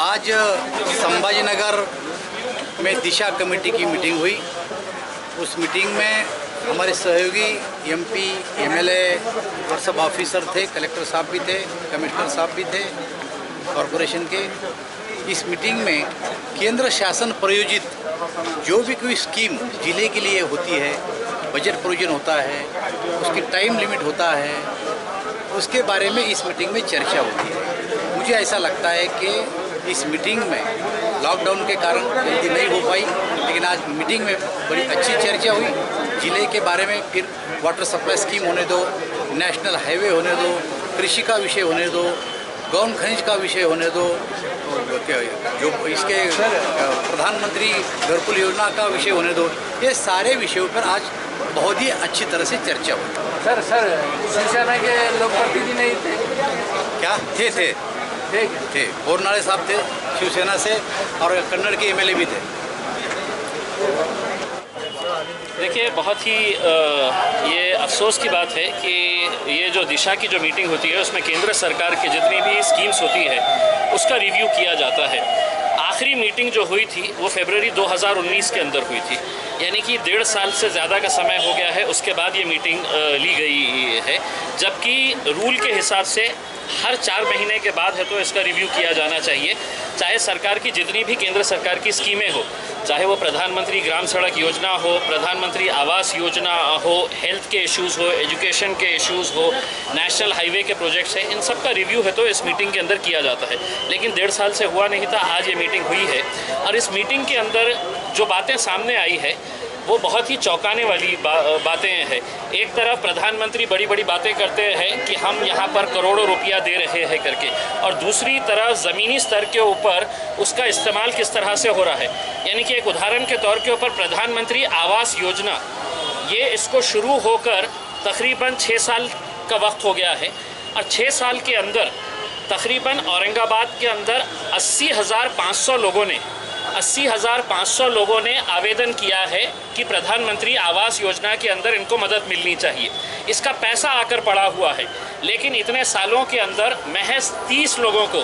आज संभाजीनगर में दिशा कमेटी की मीटिंग हुई। उस मीटिंग में हमारे सहयोगी एमपी, एमएलए और सब ऑफिसर थे, कलेक्टर साहब भी थे, कमिश्नर साहब भी थे कॉरपोरेशन के। इस मीटिंग में केंद्र शासन प्रायोजित जो भी कोई स्कीम जिले के लिए होती है, बजट प्रोविजन होता है, उसकी टाइम लिमिट होता है, उसके बारे में इस मीटिंग में चर्चा होती है। मुझे ऐसा लगता है कि इस मीटिंग में लॉकडाउन के कारण जल्दी नहीं हो पाई, लेकिन आज मीटिंग में बड़ी अच्छी चर्चा हुई। ज़िले के बारे में फिर वाटर सप्लाई स्कीम होने दो, नेशनल हाईवे होने दो, कृषि का विषय होने दो, गौन खनिज का विषय होने दो, जो इसके प्रधानमंत्री घरकुल योजना का विषय होने दो, ये सारे विषयों पर आज बहुत ही अच्छी तरह से चर्चा हुई। सर शिवसेना के लोग प्रतिनिधि नहीं थे क्या? थे बोरनाले साहब थे शिवसेना से, और कन्नड़ के एमएलए भी थे। देखिए, बहुत ही ये अफसोस की बात है कि ये जो दिशा की जो मीटिंग होती है उसमें केंद्र सरकार की जितनी भी स्कीम्स होती है उसका रिव्यू किया जाता है। आखिरी मीटिंग जो हुई थी वो फरवरी 2019 के अंदर हुई थी, यानी कि 1.5 साल से ज़्यादा का समय हो गया है। उसके बाद ये मीटिंग ली गई है, जबकि रूल के हिसाब से हर 4 महीने के बाद है तो इसका रिव्यू किया जाना चाहिए। चाहे सरकार की जितनी भी केंद्र सरकार की स्कीमें हो, चाहे वो प्रधानमंत्री ग्राम सड़क योजना हो, प्रधानमंत्री आवास योजना हो, हेल्थ के इश्यूज़ हो, एजुकेशन के इश्यूज़ हो, नेशनल हाईवे के प्रोजेक्ट्स हैं, इन सब का रिव्यू है तो इस मीटिंग के अंदर किया जाता है। लेकिन 1.5 साल से हुआ नहीं था, आज ये मीटिंग हुई है। और इस मीटिंग के अंदर जो बातें सामने आई है वो बहुत ही चौंकाने वाली बातें हैं। एक तरफ प्रधानमंत्री बड़ी बड़ी बातें करते हैं कि हम यहाँ पर करोड़ों रुपया दे रहे हैं करके, और दूसरी तरफ ज़मीनी स्तर के ऊपर उसका इस्तेमाल किस तरह से हो रहा है। यानी कि एक उदाहरण के तौर के ऊपर प्रधानमंत्री आवास योजना, ये इसको शुरू होकर तकरीबन 6 साल का वक्त हो गया है, और 6 साल के अंदर तकरीबन औरंगाबाद के अंदर 80,500 लोगों ने आवेदन किया है कि प्रधानमंत्री आवास योजना के अंदर इनको मदद मिलनी चाहिए। इसका पैसा आकर पड़ा हुआ है, लेकिन इतने सालों के अंदर महज 30 लोगों को,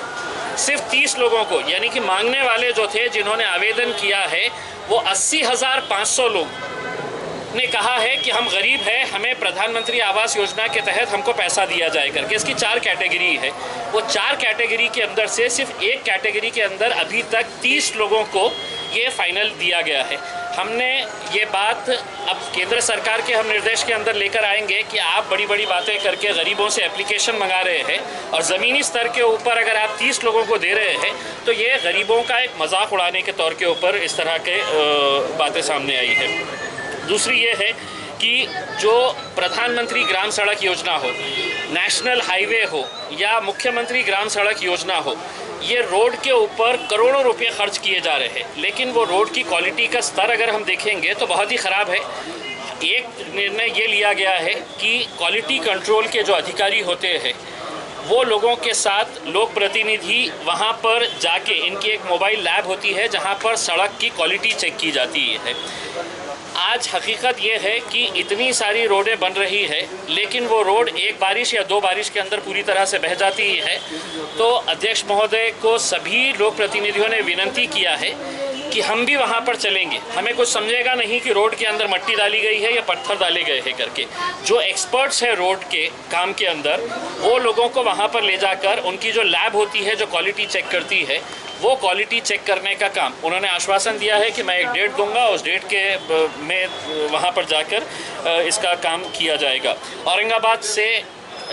सिर्फ 30 लोगों को, यानी कि मांगने वाले जो थे जिन्होंने आवेदन किया है वो 80,500 लोग ने कहा है कि हम गरीब हैं, हमें प्रधानमंत्री आवास योजना के तहत हमको पैसा दिया जाए करके। इसकी 4 कैटेगरी है। वो 4 कैटेगरी के अंदर से सिर्फ एक कैटेगरी के अंदर अभी तक 30 लोगों को ये फाइनल दिया गया है। हमने ये बात अब केंद्र सरकार के हम निर्देश के अंदर लेकर आएंगे कि आप बड़ी बड़ी बातें करके गरीबों से एप्लीकेशन मंगा रहे हैं, और ज़मीनी स्तर के ऊपर अगर आप 30 लोगों को दे रहे हैं तो ये गरीबों का एक मजाक उड़ाने के तौर के ऊपर इस तरह के बातें सामने आई है। दूसरी ये है कि जो प्रधानमंत्री ग्राम सड़क योजना हो, नेशनल हाईवे हो, या मुख्यमंत्री ग्राम सड़क योजना हो, ये रोड के ऊपर करोड़ों रुपए खर्च किए जा रहे हैं, लेकिन वो रोड की क्वालिटी का स्तर अगर हम देखेंगे तो बहुत ही ख़राब है। एक निर्णय ये लिया गया है कि क्वालिटी कंट्रोल के जो अधिकारी होते हैं वो लोगों के साथ लोक प्रतिनिधि वहाँ पर जाके, इनकी एक मोबाइल लैब होती है जहाँ पर सड़क की क्वालिटी चेक की जाती है। आज हकीकत ये है कि इतनी सारी रोडें बन रही है, लेकिन वो रोड एक बारिश या 2 बारिश के अंदर पूरी तरह से बह जाती है। तो अध्यक्ष महोदय को सभी लोक प्रतिनिधियों ने विनती किया है कि हम भी वहाँ पर चलेंगे, हमें कुछ समझेगा नहीं कि रोड के अंदर मट्टी डाली गई है या पत्थर डाले गए हैं करके। जो एक्सपर्ट्स हैं रोड के काम के अंदर, वो लोगों को वहाँ पर ले जाकर उनकी जो लैब होती है जो क्वालिटी चेक करती है, वो क्वालिटी चेक करने का काम उन्होंने आश्वासन दिया है कि मैं एक डेट दूंगा, उस डेट के में वहाँ पर जाकर इसका काम किया जाएगा। औरंगाबाद से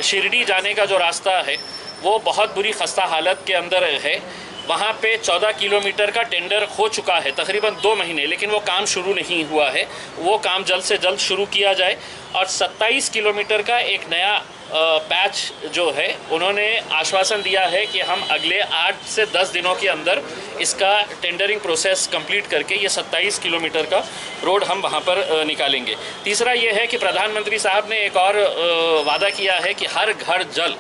शिरडी जाने का जो रास्ता है वो बहुत बुरी खस्ता हालत के अंदर है। वहाँ पे 14 किलोमीटर का टेंडर हो चुका है तकरीबन 2 महीने, लेकिन वो काम शुरू नहीं हुआ है। वो काम जल्द से जल्द शुरू किया जाए। और 27 किलोमीटर का एक नया पैच जो है उन्होंने आश्वासन दिया है कि हम अगले 8 से 10 दिनों के अंदर इसका टेंडरिंग प्रोसेस कंप्लीट करके ये 27 किलोमीटर का रोड हम वहाँ पर निकालेंगे। तीसरा ये है कि प्रधानमंत्री साहब ने एक और वादा किया है कि हर घर जल,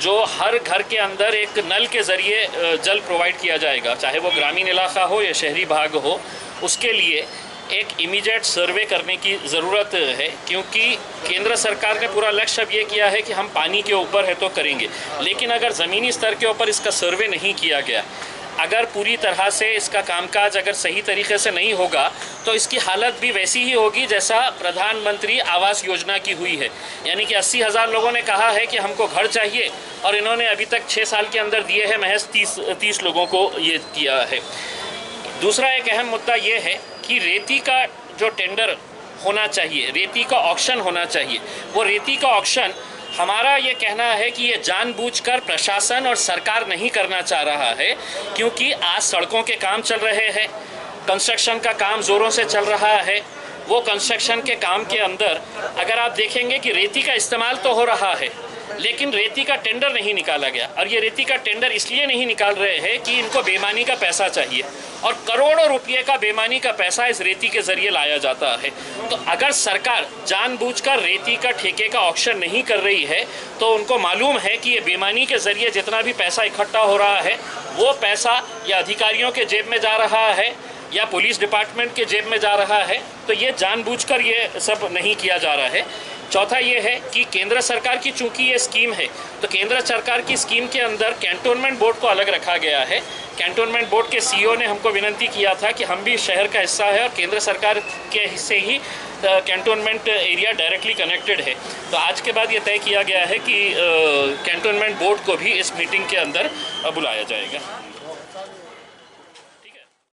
जो हर घर के अंदर एक नल के ज़रिए जल प्रोवाइड किया जाएगा, चाहे वो ग्रामीण इलाका हो या शहरी भाग हो, उसके लिए एक इमीडिएट सर्वे करने की ज़रूरत है। क्योंकि केंद्र सरकार ने पूरा लक्ष्य अब ये किया है कि हम पानी के ऊपर है तो करेंगे, लेकिन अगर ज़मीनी स्तर के ऊपर इसका सर्वे नहीं किया गया, अगर पूरी तरह से इसका कामकाज अगर सही तरीके से नहीं होगा तो इसकी हालत भी वैसी ही होगी जैसा प्रधानमंत्री आवास योजना की हुई है। यानी कि 80,000 लोगों ने कहा है कि हमको घर चाहिए और इन्होंने अभी तक 6 साल के अंदर दिए हैं, महज 30 लोगों को ये किया है। दूसरा एक अहम मुद्दा ये है कि रेती का जो टेंडर होना चाहिए, रेती का ऑक्शन होना चाहिए, वो रेती का ऑक्शन हमारा ये कहना है कि ये जानबूझकर प्रशासन और सरकार नहीं करना चाह रहा है, क्योंकि आज सड़कों के काम चल रहे हैं, कंस्ट्रक्शन का काम ज़ोरों से चल रहा है। वो कंस्ट्रक्शन के काम के अंदर अगर आप देखेंगे कि रेती का इस्तेमाल तो हो रहा है, लेकिन रेती का टेंडर नहीं निकाला गया। और ये रेती का टेंडर इसलिए नहीं निकाल रहे हैं कि इनको बेईमानी का पैसा चाहिए, और करोड़ों रुपये का बेईमानी का पैसा इस रेती के ज़रिए लाया जाता है। तो अगर सरकार जानबूझकर रेती का ठेके का ऑक्शन नहीं कर रही है तो उनको मालूम है कि ये बेईमानी के ज़रिए जितना भी पैसा इकट्ठा हो रहा है वो पैसा या अधिकारियों के जेब में जा रहा है या पुलिस डिपार्टमेंट के जेब में जा रहा है, तो ये जानबूझकर ये सब नहीं किया जा रहा है। चौथा ये है कि केंद्र सरकार की चूंकि ये स्कीम है, तो केंद्र सरकार की स्कीम के अंदर कैंटोनमेंट बोर्ड को अलग रखा गया है। कैंटोनमेंट बोर्ड के सीईओ ने हमको विनती किया था कि हम भी शहर का हिस्सा है और केंद्र सरकार के हिस्से ही कैंटोनमेंट एरिया डायरेक्टली कनेक्टेड है। तो आज के बाद ये तय किया गया है कि कैंटोनमेंट बोर्ड को भी इस मीटिंग के अंदर बुलाया जाएगा।